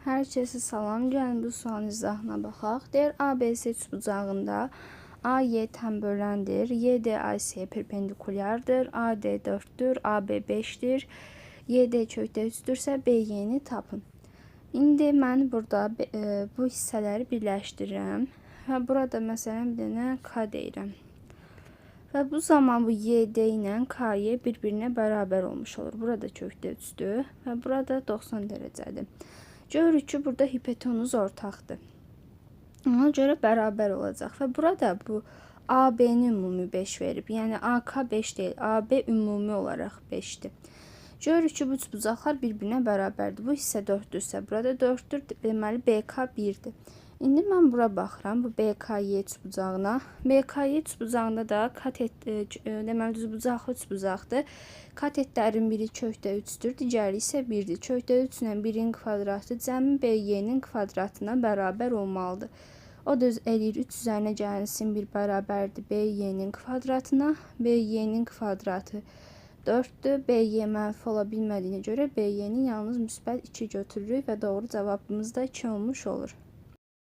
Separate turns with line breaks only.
Hər kəsə salam, gəlin bu sualın izahına baxaq. Deyir, ABC üçbucağında AY tam böləndir, YD AC'yə perpendikulyardır, AD 4'dür, AB 5'dir, YD kökdə 3'dürsə BY-ni tapın. İndi mən burada bu hissələri birləşdirirəm və burada məsələn bir dənə K deyirəm. Və bu zaman bu YD ilə KY bir-birinə bərabər olmuş olur. Burada kökdə 3'dür və burada 90 dərəcədir. Görürük ki, burada hipotenuz ortaqdır. Ona görə bərabər olacaq və burada bu AB-ni ümumi 5 verib. Yəni AK 5 deyil, AB ümumi olaraq 5'dir. Görürük ki, bu üçbucaqlar bir-birinə bərabərdir. Bu hissə 4'dürsə, burada 4'dür, deməli BK 1'dir. İndi mən bura baxıram, bu BKY üçbucağına. BKY üçbucağında da deməli düzbucaqlı üçbucaqdır. Katetlərin biri kökdə 3'dür, digəri isə 1'dir. Kökdə 3 ilə 1'in kvadratı cəmi BY-nin kvadratına bərabər olmalıdır. O da eləyir 3 üzərinə gəlsin 1 bərabərdir BY-nin kvadratına. BY-nin kvadratı 4'dür. BY mənfi ola bilmədiyinə görə BY-ni yalnız müsbət 2 götürürük və doğru cavabımız da 2 olmuş olur.